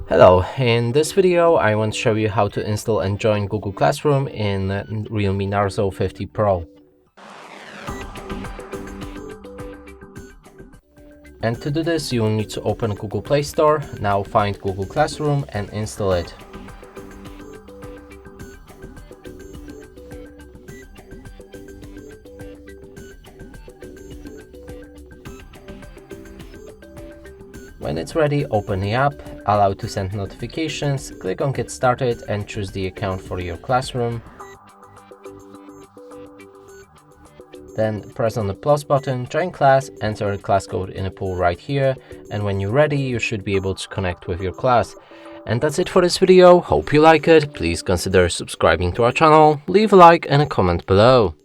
Hello, in this video I want to show you how to install and join Google Classroom in Realme Narzo 50 Pro. And to do this you will need to open Google Play Store, now find Google Classroom and install it. When it's ready, open the app, allow to send notifications, click on Get Started and choose the account for your classroom. Then press on the plus button, join class, enter a class code in a pool right here, and when you're ready, you should be able to connect with your class. And that's it for this video. Hope you like it. Please consider subscribing to our channel, leave a like and a comment below.